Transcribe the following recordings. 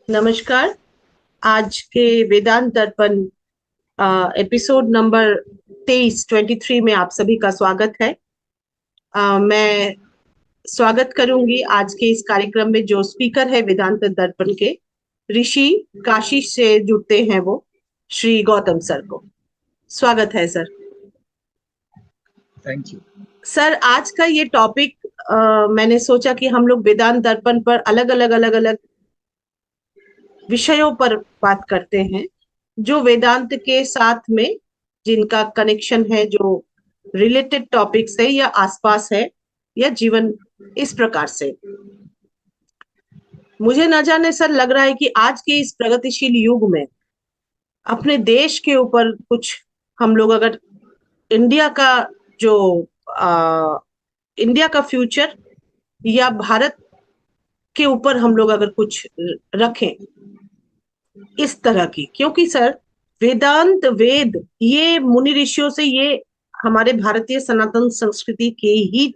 नमस्कार। आज के वेदांत दर्पण एपिसोड नंबर 23 में आप सभी का स्वागत है। मैं स्वागत करूंगी आज के इस कार्यक्रम में जो स्पीकर है वेदांत दर्पण के, ऋषि काशी से जुड़ते हैं वो श्री गौतम सर को। स्वागत है सर। Thank you. सर, आज का ये टॉपिक मैंने सोचा कि हम लोग वेदांत दर्पण पर अलग अलग विषयों पर बात करते हैं जो वेदांत के साथ में जिनका कनेक्शन है, जो रिलेटेड टॉपिक्स है या आसपास है या जीवन, इस प्रकार से। मुझे न जाने सर, लग रहा है कि आज के इस प्रगतिशील युग में अपने देश के ऊपर कुछ हम लोग अगर इंडिया का जो आ, इंडिया का फ्यूचर या भारत के ऊपर हम लोग अगर कुछ रखें इस तरह की, क्योंकि सर वेदांत वेद ये मुनि ऋषियों से, ये हमारे भारतीय सनातन संस्कृति की ही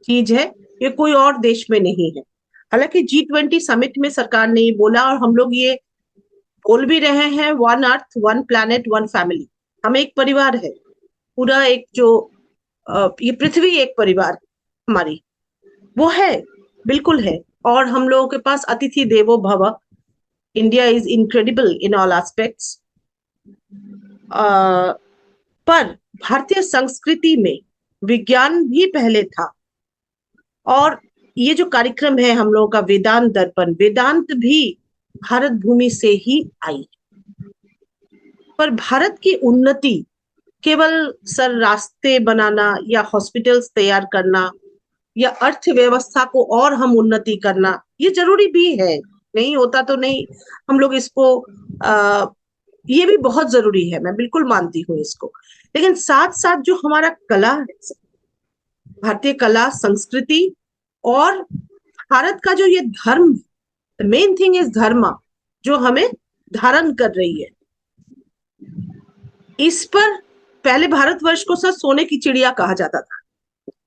चीज है, ये कोई और देश में नहीं है। हालांकि G20 समिट में सरकार ने ये बोला और हम लोग ये बोल भी रहे हैं, one earth one planet one family. हम एक परिवार है, पूरा एक जो ये पृथ्वी एक परिवार हमारी वो है, बिल्कुल है। और हम लोगों के पास अतिथि देवो भव, India is incredible in all aspects. पर भारतीय संस्कृति में विज्ञान भी पहले था। और ये जो कार्यक्रम है हम लोगों का वेदांत दर्पण, वेदांत भी भारत भूमि से ही आई। पर भारत की उन्नति केवल सर रास्ते बनाना या हॉस्पिटल्स तैयार करना या अर्थव्यवस्था को और हम उन्नति करना, ये जरूरी भी है, नहीं होता तो नहीं। हम लोग इसको आ, ये भी बहुत जरूरी है, मैं बिल्कुल मानती हूँ इसको। लेकिन साथ साथ जो हमारा कला है, भारतीय कला संस्कृति, और भारत का जो ये धर्म, मेन थिंग इज धर्म, जो हमें धारण कर रही है, इस पर पहले भारतवर्ष को सर सोने की चिड़िया कहा जाता था।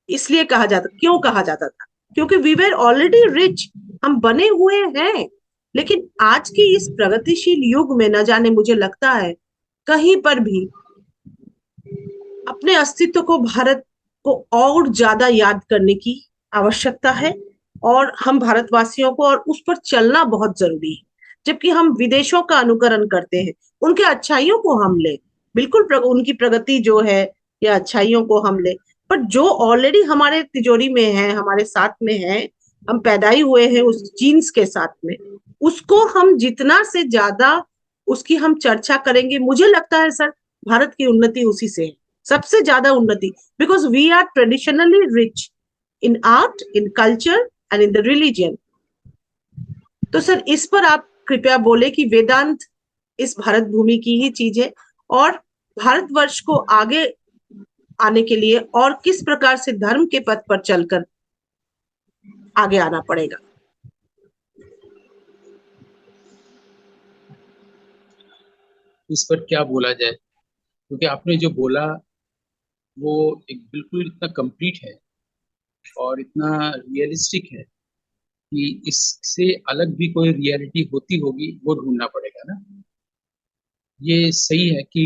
इसलिए कहा जाता, क्यों कहा जाता था? क्योंकि वी वेर ऑलरेडी रिच, हम बने हुए हैं। लेकिन आज के इस प्रगतिशील युग में न जाने, मुझे लगता है कहीं पर भी अपने अस्तित्व को, भारत को और ज्यादा याद करने की आवश्यकता है। और हम भारतवासियों को और उस पर चलना बहुत जरूरी है। जबकि हम विदेशों का अनुकरण करते हैं, उनके अच्छाइयों को हम ले, बिल्कुल उनकी प्रगति जो है या अच्छाइयों को हम ले, पर जो ऑलरेडी हमारे तिजोरी में है, हमारे साथ में है, हम पैदा ही हुए हैं उस जीन्स के साथ में, उसको हम जितना से ज्यादा उसकी हम चर्चा करेंगे, मुझे लगता है सर भारत की उन्नति उसी से है, सबसे ज्यादा उन्नति। Because we are traditionally rich in art, in culture and in the religion. तो सर इस पर आप कृपया बोले कि वेदांत इस भारत भूमि की ही चीज है, और भारतवर्ष को आगे आने के लिए और किस प्रकार से धर्म के पथ पर चलकर आगे आना पड़ेगा। इस पर क्या बोला जाए, क्योंकि आपने जो बोला वो एक बिल्कुल इतना कंप्लीट है और इतना रियलिस्टिक है कि इससे अलग भी कोई रियलिटी होती होगी वो ढूंढना पड़ेगा ना। ये सही है कि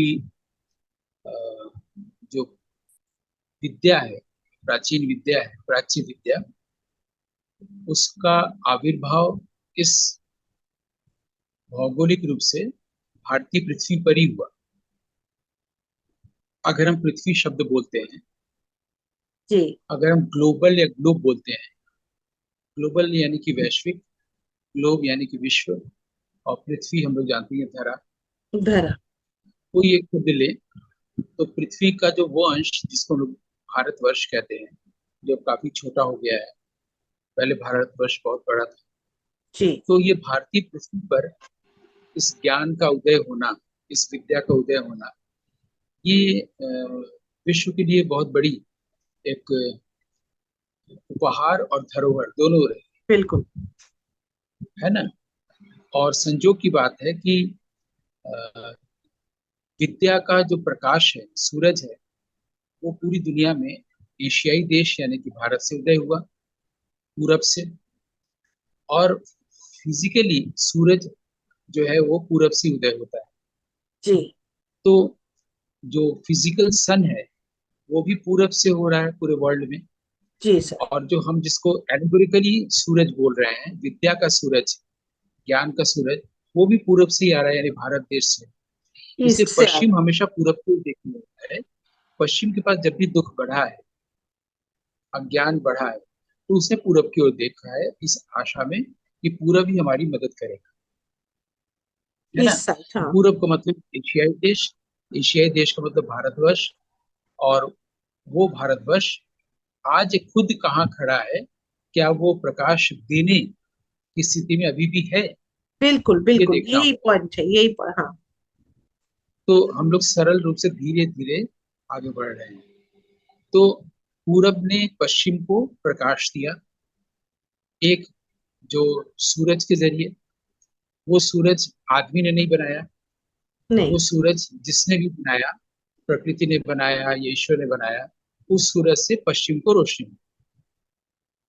अ, जो विद्या है, प्राचीन विद्या है, प्राच्य विद्या, उसका आविर्भाव इस भौगोलिक रूप से भारतीय पृथ्वी पर ही हुआ। अगर हम पृथ्वी शब्द बोलते हैं, जी। अगर हम ग्लोबल या ग्लोब बोलते हैं, ग्लोबल यानी कि वैश्विक, ग्लोब यानी कि विश्व, और पृथ्वी हम लोग जानते हैं धरा। धरा। कोई एक शब्द ले तो पृथ्वी का जो वो अंश जिसको हम लोग भारतवर्ष कहते हैं, जो काफी छोटा हो गया है, पहले भारतवर्ष बहुत बड़ा था। जी। तो ये भारतीय पृथ्वी पर इस ज्ञान का उदय होना, इस विद्या का उदय होना, ये विश्व के लिए बहुत बड़ी एक उपहार और धरोहर दोनों रहे, बिल्कुल। है ना। और संजोग की बात है कि अ, विद्या का जो प्रकाश है, सूरज है, वो पूरी दुनिया में एशियाई देश यानी कि भारत से उदय हुआ, पूरब से। और फिजिकली सूरज जो है वो पूरब से उदय होता है। जी। तो जो फिजिकल सन है वो भी पूरब से हो रहा है पूरे वर्ल्ड में। जी सर। और जो हम जिसको एल्गोरिकली सूरज बोल रहे हैं, विद्या का सूरज, ज्ञान का सूरज, वो भी पूरब से ही आ रहा है, यानी भारत देश से। इसलिए ईस्ट से आ पश्चिम रहा हमेशा पूरब को ही देखने होता है। पश्चिम के पास जब भी दुख बढ़ा है, अज्ञान बढ़ा है, तो उसने पूरब की ओर देखा है इस आशा में कि पूरब ही हमारी मदद करेगा, है है। ना। ईस्ट साइड, तो हाँ। पूरब का मतलब एशियाई देश, एशियाई देश का मतलब भारतवर्ष। और वो भारतवर्ष आज खुद कहाँ खड़ा है, क्या वो प्रकाश देने की स्थिति में अभी भी है, बिल्कुल ये बिल्कुल, देखना यही होगा। पॉइंट है, यही पॉइंट, हाँ। तो हम लोग सरल रूप से धीरे धीरे आगे बढ़ रहे हैं। तो पूरब ने पश्चिम को प्रकाश दिया, एक जो सूरज के जरिए। वो सूरज आदमी ने नहीं बनाया, नहीं। वो सूरज जिसने भी बनाया, प्रकृति ने बनाया या ईश्वर ने बनाया, उस सूरज से पश्चिम को रोशनी मिली।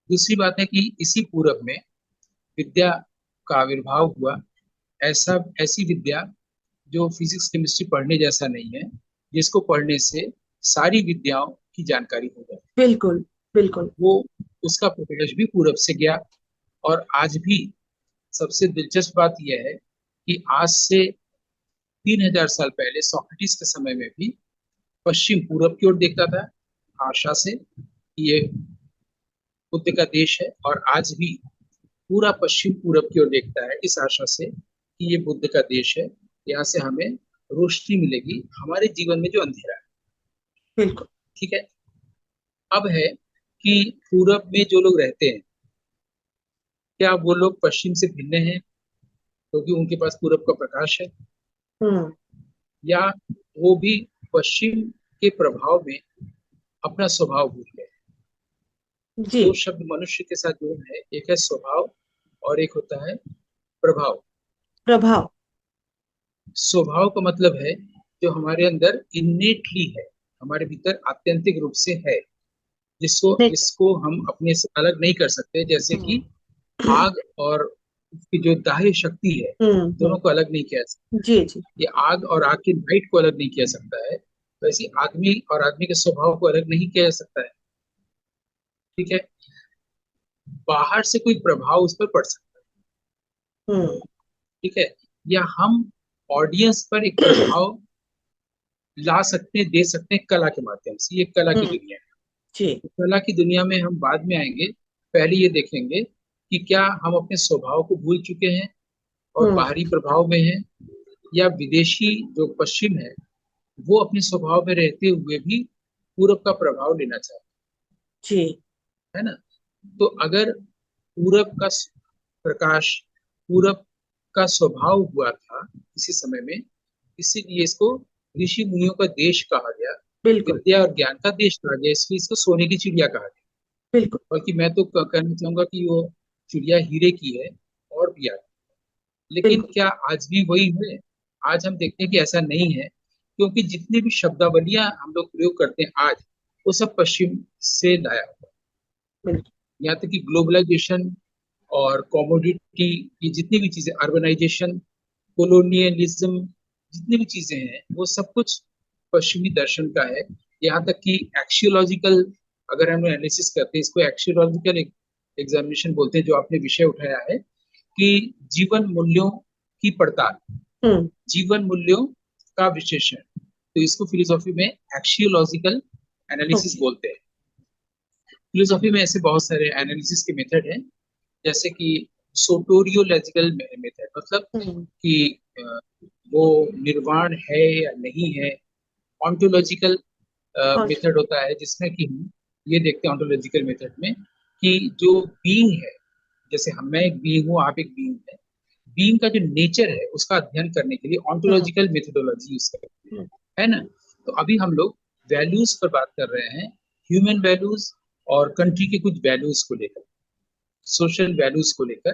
दूसरी बात है कि इसी पूरब में विद्या का आविर्भाव हुआ। ऐसी विद्या जो फिजिक्स केमिस्ट्री पढ़ने जैसा नहीं है, जिसको पढ़ने से सारी विद्याओं की जानकारी हो जाए। बिल्कुल बिल्कुल। वो उसका प्रकाश भी पूरब से गया। और आज भी सबसे दिलचस्प बात यह है कि आज से 3000 साल पहले सोक्रेटिस के समय में भी पश्चिम पूरब की ओर देखता था, आशा से कि ये बुद्ध का देश है। और आज भी पूरा पश्चिम पूरब की ओर देखता है इस आशा से कि ये बुद्ध का देश है, यहाँ से हमें रोशनी मिलेगी हमारे जीवन में जो अंधेरा है। बिल्कुल। ठीक है। अब है कि पूरब में जो लोग रहते हैं, क्या वो लोग पश्चिम से भिन्न हैं क्योंकि उनके पास पूरब का प्रकाश है, हम्म। या वो भी पश्चिम के प्रभाव में अपना स्वभाव भूल गए। जी। दो शब्द मनुष्य के साथ जुड़े हैं, एक है स्वभाव और एक होता है प्रभाव। प्रभाव। स्वभाव का मतलब है जो हमारे अंदर इन्नेटली है, हमारे भीतर आत्यंतिक रूप से है, जिसको नेचर। जिसको हम अपने से अलग नहीं कर सकते। जैसे हम्म। कि आग और उसकी जो दाह्य शक्ति है, दोनों हम्म। को अलग नहीं किया जा सकता। जी जी। ये आग और आग की लाइट को अलग नहीं किया जा सकता है, वैसे आदमी और आदमी के स्वभाव को अलग नहीं किया जा सकता है। ठीक है। बाहर से कोई प्रभाव उस पर पड़ सकता है। हम्म। ठीक है। या हम ऑडियंस पर एक प्रभाव ला सकते हैं, दे सकते हैं कला के माध्यम से। ये कला की हम्म। दुनिया है। जी। तो कला की दुनिया में हम बाद में आएंगे। पहले ये देखेंगे कि क्या हम अपने स्वभाव को भूल चुके हैं और हम्म। बाहरी प्रभाव में हैं, या विदेशी जो पश्चिम है वो अपने स्वभाव में रहते हुए भी पूरब का प्रभाव लेना चाहते जी। हैं, है ना। तो अगर पूरब का प्रकाश पूरब का स्वभाव हुआ था किसी समय में, इसीलिए इसको ऋषि मुनियों का देश कहा गया, बिल्कुल विद्या और ज्ञान का देश कहा गया, इसलिए इसको सोने की चिड़िया कहा गया। बिल्कुल। बल्कि मैं तो कहना चाहूंगा कि वो चिड़िया हीरे की है और भी आगे। लेकिन बिल्कुल। क्या आज भी वही है? आज हम देखते हैं कि ऐसा नहीं है, क्योंकि जितनी भी शब्दावलियां हम लोग प्रयोग करते हैं आज, वो सब पश्चिम से लाया हुआ है। बिल्कुल। यहाँ तक कि ग्लोबलाइजेशन और कॉमोडिटी, ये जितनी भी चीजें, अर्बनाइजेशन, कोलोनियलिज्म, जितनी भी चीजें हैं वो सब कुछ पश्चिमी दर्शन का है। यहाँ तक कि एक्शियोलॉजिकल, अगर हम एनालिसिस करते हैं, इसको एक्शियोलॉजिकल एग्जामिनेशन बोलते हैं, जो आपने विषय उठाया है कि जीवन मूल्यों की पड़ताल, हम्म। जीवन मूल्यों का विश्लेषण, तो इसको फिलोसॉफी में एक्शियोलॉजिकल एनालिसिस ओके। बोलते हैं। फिलोसॉफी में ऐसे बहुत सारे एनालिसिस के मेथड हैं, जैसे कि सोटोरियोलॉजिकल मेथड, मतलब हम्म। कि अ, वो निर्वाण है या नहीं है। ऑन्टोलॉजिकल और। मेथड होता है जिसमें कि हम ये देखते हैं ऑन्टोलॉजिकल मेथड में कि जो बीइंग है, जैसे हम, मैं एक बीइंग हूँ, आप एक बीइंग है, बीइंग का जो नेचर है उसका अध्ययन करने के लिए हम्म। ऑन्टोलॉजिकल मेथोडोलॉजी यूज करते हैं, हम्म। है ना। तो अभी हम लोग वैल्यूज पर बात कर रहे हैं, ह्यूमन वैल्यूज और कंट्री के कुछ वैल्यूज को लेकर, सोशल वैल्यूज को लेकर।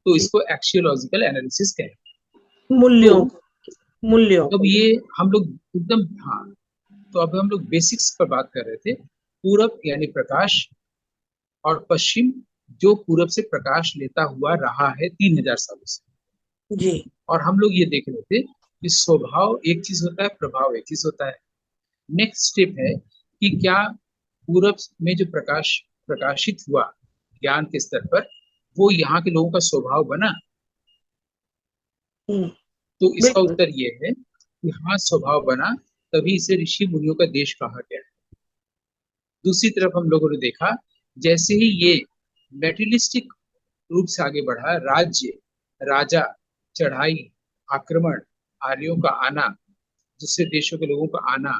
तो जी। इसको एक्सियोलॉजिकल एनालिसिस कहेंगे। तो मूल्यों को। मूल्यों अब को ले। ये हम लोग एकदम, हाँ, तो अब हम लोग बेसिक्स पर बात कर रहे थे। पूरब यानी प्रकाश, और पश्चिम जो पूरब से प्रकाश लेता हुआ रहा है 3000 सालों से। जी। और हम लोग ये देख रहे थे कि स्वभाव एक चीज होता है, प्रभाव एक चीज होता है। नेक्स्ट स्टेप है कि क्या पूरब में जो प्रकाशित हुआ ज्ञान के स्तर पर, वो यहाँ के लोगों का स्वभाव बना। हम्म। तो इसका बिल्कुल। उत्तर ये है कि हाँ, स्वभाव बना, तभी इसे ऋषि मुनियों का देश कहा गया। दूसरी तरफ हम लोगों ने देखा, जैसे ही ये मेटेरियलिस्टिक रूप से आगे बढ़ा, राज्य, राजा, चढ़ाई, आक्रमण, आर्यों का आना, दूसरे देशों के लोगों का आना,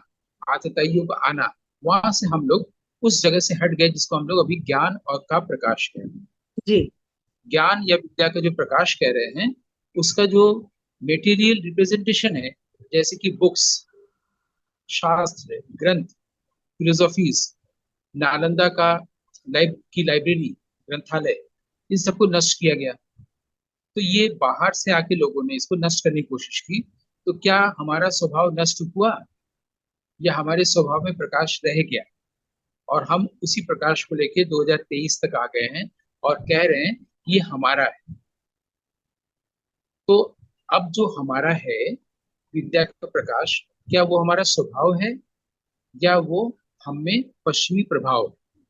आतताइयों का आना, वहां से हम लोग उस जगह से हट गए जिसको हम लोग अभी ज्ञान और का प्रकाश कह रहे हैं। जी। ज्ञान या विद्या का जो प्रकाश कह रहे हैं, उसका जो मेटीरियल रिप्रेजेंटेशन है, जैसे कि बुक्स, शास्त्र, ग्रंथ, फिलोसॉफीज, नालंदा का की लाइब्रेरी, ग्रंथालय, इन सबको नष्ट किया गया। तो ये बाहर से आके लोगों ने इसको नष्ट करने की कोशिश की। तो क्या हमारा स्वभाव नष्ट हुआ, या हमारे स्वभाव में प्रकाश रह गया, और हम उसी प्रकाश को लेके 2023 तक आ गए हैं और कह रहे हैं कि ये हमारा है। तो अब जो हमारा है विद्या का प्रकाश, क्या वो हमारा स्वभाव है, या वो हम में पश्चिमी प्रभाव है?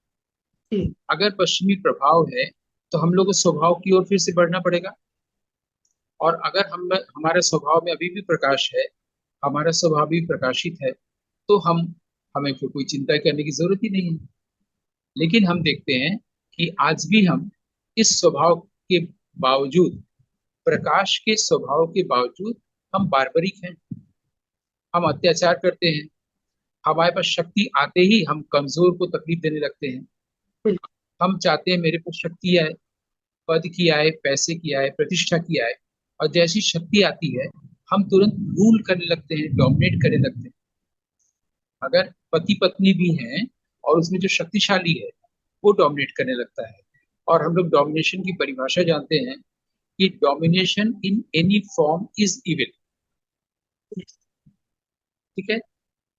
जी। अगर पश्चिमी प्रभाव है, तो हम लोग को स्वभाव की ओर फिर से बढ़ना पड़ेगा। और अगर हम हमारे स्वभाव में अभी भी प्रकाश है, हमारा स्वभाव भी प्रकाशित है, तो हमें फिर कोई चिंता करने की जरूरत ही नहीं है। लेकिन हम देखते हैं कि आज भी हम इस स्वभाव के बावजूद, प्रकाश के स्वभाव के बावजूद, हम बार्बरिक हैं। हम अत्याचार करते हैं। हमारे पास शक्ति आते ही हम कमजोर को तकलीफ देने लगते हैं। बिल्कुल। हम चाहते हैं मेरे पास शक्ति आए, पद की आए, पैसे की आए, प्रतिष्ठा की आए, और जैसी शक्ति आती है हम तुरंत रूल करने लगते हैं, डोमिनेट करने लगते हैं। अगर पति पत्नी भी हैं और उसमें जो शक्तिशाली है वो डोमिनेट करने लगता है। और हम लोग डोमिनेशन की परिभाषा जानते हैं कि domination in any form is evil. ठीक है।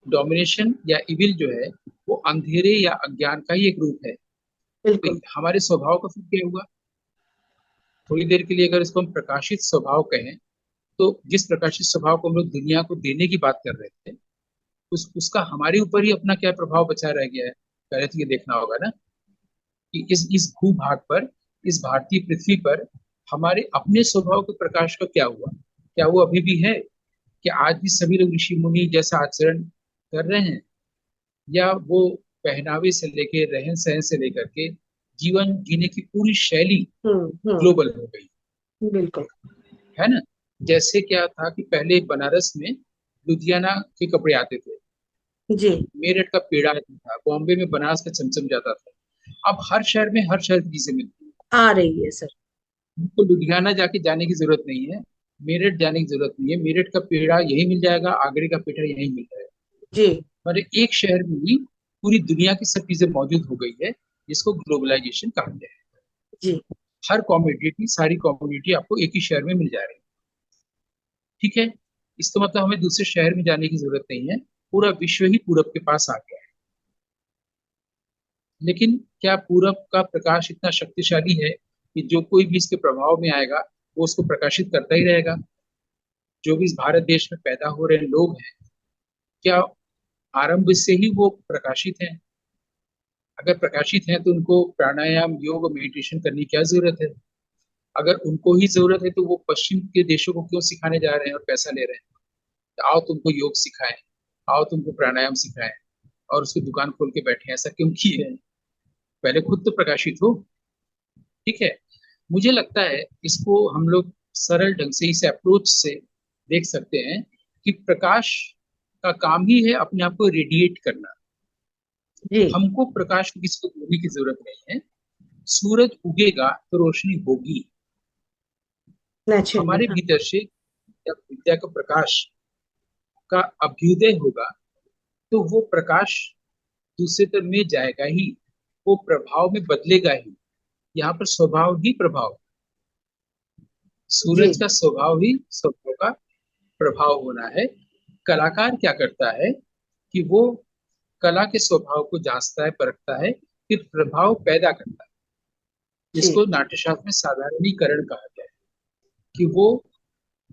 डोमिनेशन या इविल जो है, वो अंधेरे या अज्ञान का ही एक रूप है। तो बिल्कुल। हमारे स्वभाव का फिर क्या हुआ? थोड़ी देर के लिए अगर इसको हम प्रकाशित स्वभाव कहें, तो जिस प्रकाशित स्वभाव को हम लोग दुनिया को देने की बात कर रहे थे, उसका हमारे ऊपर ही अपना क्या प्रभाव बचा रह गया है? पहले तो ये देखना होगा ना कि इस भूभाग पर, इस भारतीय पृथ्वी पर हमारे अपने स्वभाव के प्रकाश का क्या हुआ? क्या वो अभी भी है? क्या आज भी सभी लोग ऋषि मुनि जैसा आचरण कर रहे हैं, या वो पहनावे से लेके, रहन सहन से लेकर के, जीवन जीने की पूरी शैली हम्म। ग्लोबल हो गई? बिल्कुल। है ना? जैसे क्या था कि पहले बनारस में लुधियाना के कपड़े आते थे, जी। मेरठ का पेड़ा आता था, बॉम्बे में बनारस का चमचम जाता था। अब हर शहर में हर शहर की चीजें मिलती हैं। आ रही है सर। तो लुधियाना जाके जाने की जरूरत नहीं है, मेरठ जाने की जरूरत नहीं है, मेरठ का पेड़ा यही मिल जाएगा, आगरे का पेड़ा यही मिल जाएगा। जी। मतलब एक शहर में ही पूरी दुनिया की सब चीजें मौजूद हो गई है, जिसको ग्लोबलाइजेशन कहा गया है। जी। हर कॉमोडिटी, सारी कॉमोडिटी आपको एक ही शहर में मिल जा रही है। ठीक है। इसका मतलब हमें दूसरे शहर में जाने की जरूरत नहीं है, पूरा विश्व ही पूरब के पास आ गया है। लेकिन क्या पूरब का प्रकाश इतना शक्तिशाली है कि जो कोई भी इसके प्रभाव में आएगा वो उसको प्रकाशित करता ही रहेगा? जो भी इस भारत देश में पैदा हो रहे लोग हैं, क्या आरंभ से ही वो प्रकाशित हैं? अगर प्रकाशित हैं तो उनको प्राणायाम, योग, मेडिटेशन करने की क्या जरूरत है? अगर उनको ही जरूरत है तो वो पश्चिम के देशों को क्यों सिखाने जा रहे हैं और पैसा ले रहे हैं? तो आओ तुमको योग सिखाएं, आओ तुमको प्राणायाम सिखाएं, और उसकी दुकान खोल के बैठे हैं, ऐसा क्यों किए हैं? पहले खुद तो प्रकाशित हो। ठीक है। मुझे लगता है इसको हम लोग सरल ढंग से, इस अप्रोच से देख सकते हैं कि प्रकाश का काम ही है अपने आप को रेडिएट करना। जी। हमको प्रकाश को किसी को देने की जरूरत नहीं है। सूरज उगेगा तो रोशनी होगी। नेचुरली, हमारे हाँ। भीतर से जब विद्या का प्रकाश का अभ्युदय होगा, तो वो प्रकाश दूसरे तरफ में जाएगा ही, वो प्रभाव में बदलेगा ही। यहाँ पर स्वभाव ही प्रभाव, जी। सूरज का स्वभाव ही स्वभाव का प्रभाव होना है। कलाकार क्या करता है कि वो कला के स्वभाव को जांचता है, परखता है, फिर प्रभाव पैदा करता है। जी। इसको नाट्यशास्त्र में साधारणीकरण कहा गया है कि वो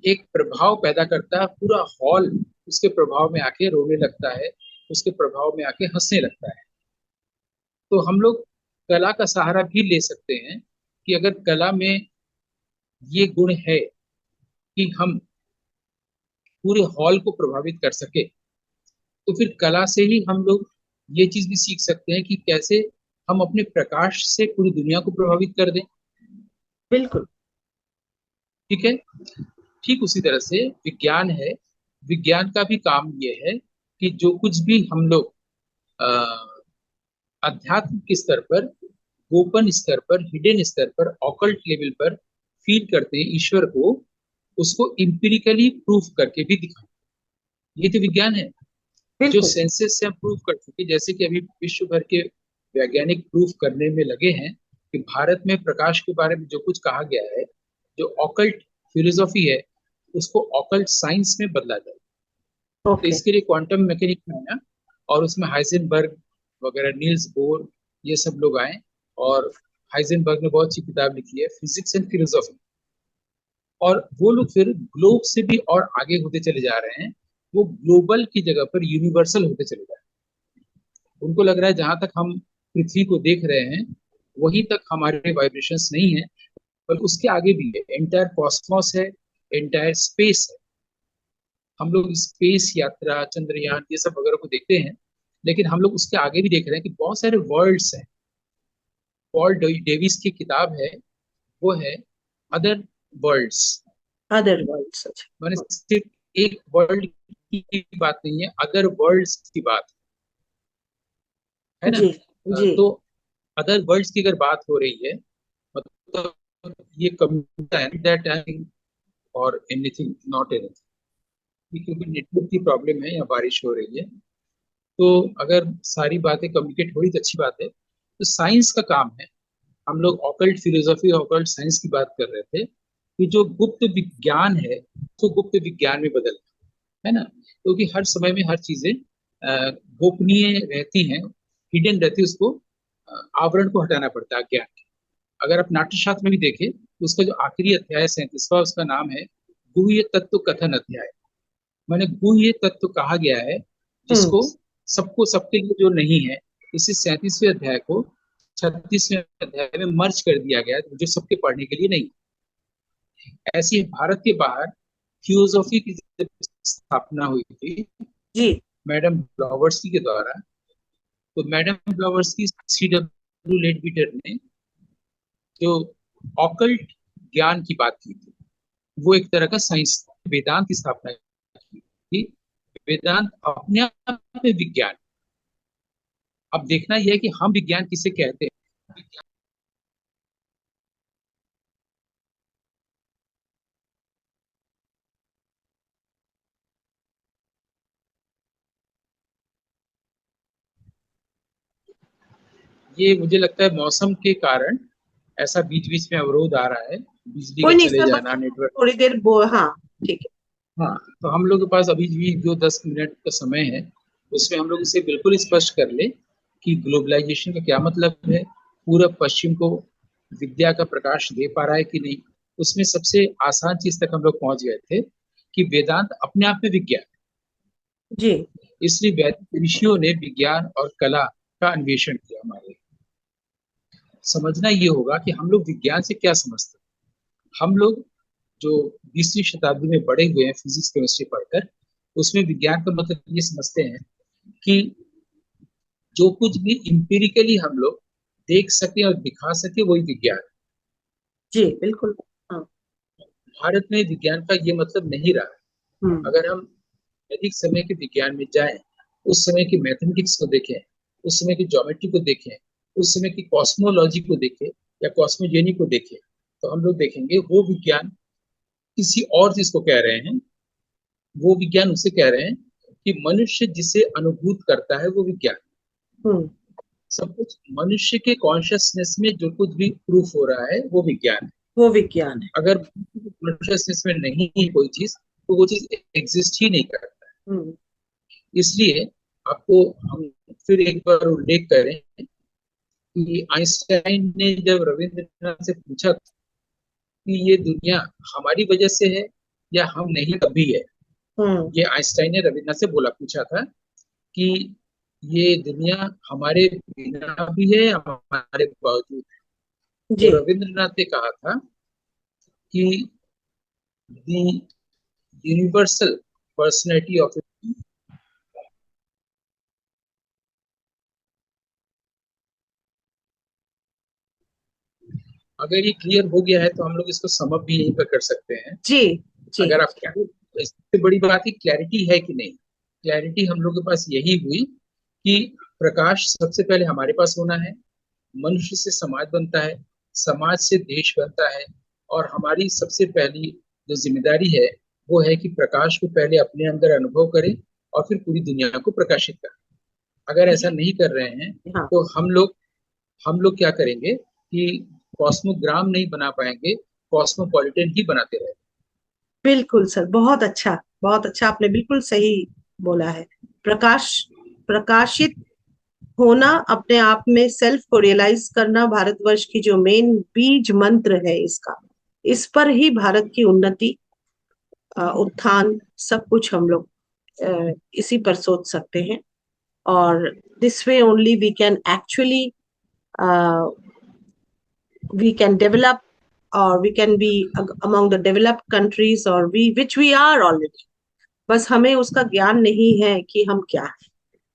एक प्रभाव पैदा करता है, पूरा हॉल उसके प्रभाव में आके रोने लगता है, उसके प्रभाव में आके हंसने लगता है। तो हम लोग कला का सहारा भी ले सकते हैं कि अगर कला में ये गुण है कि हम पूरे हॉल को प्रभावित कर सके, तो फिर कला से ही हम लोग ये चीज भी सीख सकते हैं कि कैसे हम अपने प्रकाश से पूरी दुनिया को प्रभावित कर दें। बिल्कुल। ठीक है। ठीक उसी तरह से विज्ञान है। विज्ञान का भी काम ये है कि जो कुछ भी हम लोग अध्यात्म के स्तर पर, गोपन स्तर पर, हिडन स्तर पर, ऑकल्ट लेवल पर फील करते हैं ईश्वर को, उसको इम्पिरिकली प्रूफ करके भी दिखाएं। ये तो विज्ञान है। जो बिल्कुल। सेंसेस से हम प्रूफ कर चुके, जैसे कि अभी विश्व भर के वैज्ञानिक प्रूफ करने में लगे हैं कि भारत में प्रकाश के बारे में जो कुछ कहा गया है, जो ऑकल्ट फिलोसॉफी है, उसको ऑकल्ट साइंस में बदला जाए। तो ओके। इसके लिए क्वांटम मैकेनिक्स में आया, और उसमें हाइजेनबर्ग वगैरह, नील्स बोर, ये सब लोग आए। और हाइजेनबर्ग ने बहुत सी किताब लिखी है, फिजिक्स एंड फिलोसॉफी। और वो लोग फिर ग्लोब से भी और आगे होते चले जा रहे हैं। वो ग्लोबल की जगह पर यूनिवर्सल होते चले जा रहे हैं। उनको लग रहा है जहां तक हम पृथ्वी को देख रहे हैं वहीं तक हमारे वाइब्रेशंस नहीं है, पर उसके आगे भी है, एंटायर कॉस्मोस है, एंटायर स्पेस है। हम लोग स्पेस यात्रा, चंद्रयान, ये सब वगैरह को देखते हैं, लेकिन हम लोग उसके आगे भी देख रहे हैं कि बहुत सारे वर्ल्ड्स हैं। पॉल डेविस की किताब है, वो है अदर वर्ल्ड्स। Other world. मैंने सिर्फ एक वर्ल्ड की बात नहीं है, अदर वर्ल्ड्स की बात है ना। जी। जी। तो अदर वर्ल्ड्स की अगर बात हो रही है, मतलब ये कम्युनिटी दैट और एनीथिंग नॉट एनीथिंग, क्योंकि नेटवर्क की प्रॉब्लम है या बारिश हो रही है। तो अगर सारी बातें कम्युनिकेट हो रही तो अच्छी बात है। तो साइंस का काम है, हम लोग ऑकल्ट फिलोसॉफी, ऑकल्ट साइंस की बात कर रहे थे, कि जो गुप्त विज्ञान है तो गुप्त विज्ञान में बदल, है ना। क्योंकि हर समय में हर चीजें गोपनीय रहती हैं, हिडन रहती है, उसको आवरण को हटाना पड़ता है ज्ञान के। अगर आप नाट्यशास्त्र में भी देखें तो उसका जो आखिरी अध्याय 37वां, उसका नाम है गुह्य तत्व कथन अध्याय। मैंने गुह्य तत्व कहा गया है हम्म। जिसको सबको सबके लिए जो नहीं है, इसी 37वें अध्याय को 36वें अध्याय में मर्ज कर दिया गया जो सबके पढ़ने के लिए नहीं। ऐसी ही भारत के बाहर थियोसॉफी की जब स्थापना हुई थी जी। मैडम ब्लॉवर्सकी के द्वारा, तो मैडम ब्लॉवर्सकी, C.W. लेडबीटर ने जो ऑकल्ट ज्ञान की बात की थी, वो एक तरह का साइंस था, वेदांत की स्थापना की थी। वेदांत अपने आप में विज्ञान। अब देखना यह है कि हम विज्ञान किसे कहते हैं। ये मुझे लगता है मौसम के कारण ऐसा बीच बीच में अवरोध आ रहा है, बिजली कोई का नहीं चले सर, बस जाना, नेटवर्क। थोड़ी देर हाँ। ठीक है। हाँ, तो हम लोग के पास अभी भी जो 10 मिनट का समय है, उसमें हम लोग इसे बिल्कुल स्पष्ट कर ले कि ग्लोबलाइजेशन का क्या मतलब है, पूरब पश्चिम को विद्या का प्रकाश दे पा रहा है कि नहीं। उसमें सबसे आसान चीज तक हम लोग पहुंच गए थे कि वेदांत अपने आप में विज्ञान जी। है। इसलिए वैदिक ऋषियों ने विज्ञान और कला का अन्वेषण किया। हमारे समझना ये होगा कि हम लोग विज्ञान से क्या समझते हैं। हम लोग जो 20वीं शताब्दी में बड़े हुए हैं फिजिक्स केमिस्ट्री पढ़कर, उसमें विज्ञान का मतलब ये समझते हैं कि जो कुछ भी इंपेरिकली हम लोग देख सके और दिखा सके वही विज्ञान है। जी। बिल्कुल। हाँ। भारत में विज्ञान का ये मतलब नहीं रहा। हम्म। अगर हम वैदिक समय के विज्ञान में जाएं, उस समय की मैथमेटिक्स को देखें, उस समय की ज्योमेट्री को देखें, उस समय की कॉस्मोलॉजी को देखें या कॉस्मोजेनी को देखें, तो हम लोग देखेंगे वो विज्ञान किसी और चीज को कह रहे हैं। वो विज्ञान उसे कह रहे हैं कि मनुष्य जिसे अनुभूत करता है वो विज्ञान। हम्म। सब कुछ मनुष्य के कॉन्शियसनेस में जो कुछ भी प्रूफ हो रहा है वो विज्ञान है। वो विज्ञान है। अगर कॉन्शियसनेस में नहीं है कोई चीज, तो वो चीज एग्जिस्ट ही नहीं करता। हम्म। इसलिए आपको हम फिर एक बार उल्लेख करें कि आइंस्टाइन ने जब रविंद्रनाथ से पूछा कि ये दुनिया हमारी वजह से है या हम नहीं तब भी है। हम्म। ये आइंस्टाइन ने रविन्द्रनाथ से बोला, पूछा था कि ये दुनिया हमारे बिना भी है, हमारे बावजूद। तो जी। रविंद्रनाथ ने कहा था कि द यूनिवर्सल पर्सनैलिटी ऑफ, अगर ये क्लियर हो गया है तो हम लोग इसको समअप भी यहीं पर कर सकते हैं। जी। जी। अगर आप क्या, इससे बड़ी बात है क्लैरिटी है कि नहीं। क्लैरिटी हम लोग के पास यही हुई कि प्रकाश सबसे पहले हमारे पास होना है, मनुष्य से समाज बनता है, समाज से देश बनता है, और हमारी सबसे पहली जो जिम्मेदारी है वो है कि प्रकाश को पहले अपने अंदर अनुभव करें और फिर पूरी दुनिया को प्रकाशित करें। अगर ऐसा ये। नहीं कर रहे हैं हाँ। तो हम लोग क्या करेंगे कि कॉस्मोग्राम नहीं बना पाएंगे, कॉस्मोपॉलिटन ही बनाते रहेंगे। बिल्कुल सर, बहुत अच्छा, बहुत अच्छा, आपने बिल्कुल सही बोला है। प्रकाश, प्रकाशित होना, अपने आप में सेल्फ को रियलाइज करना, भारतवर्ष की जो मेन बीज मंत्र है इसका, इस पर ही भारत की उन्नति, उत्थान, सब कुछ हम लोग इसी पर सोच सकते हैं। और this way only we can actually, we can develop, or we can be among the developed countries, or we which we are already. बस हमें उसका ज्ञान नहीं है कि हम क्या है,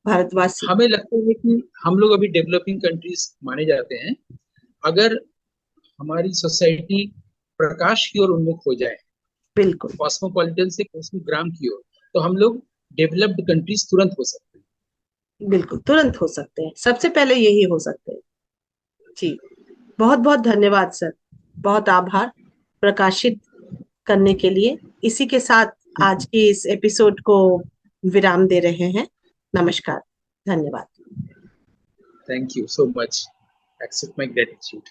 भारतवासी। हमें लगता है कि हम लोग अभी डेवलपिंग कंट्रीज माने जाते हैं। अगर हमारी सोसाइटी प्रकाश की ओर उन्मुख हो जाए, बिल्कुल। कॉस्मोपॉलिटन से कॉस्मोग्राम की ओर, तो हम लोग डेवलप्ड कंट्रीज तुरंत हो सकते हैं। बिल्कुल तुरंत हो सकते हैं, सबसे पहले यही हो सकते हैं। जी। बहुत बहुत धन्यवाद सर, बहुत आभार प्रकाशित करने के लिए। इसी के साथ आज की इस एपिसोड को विराम दे रहे हैं। नमस्कार। धन्यवाद। Thank you so much, accept my gratitude.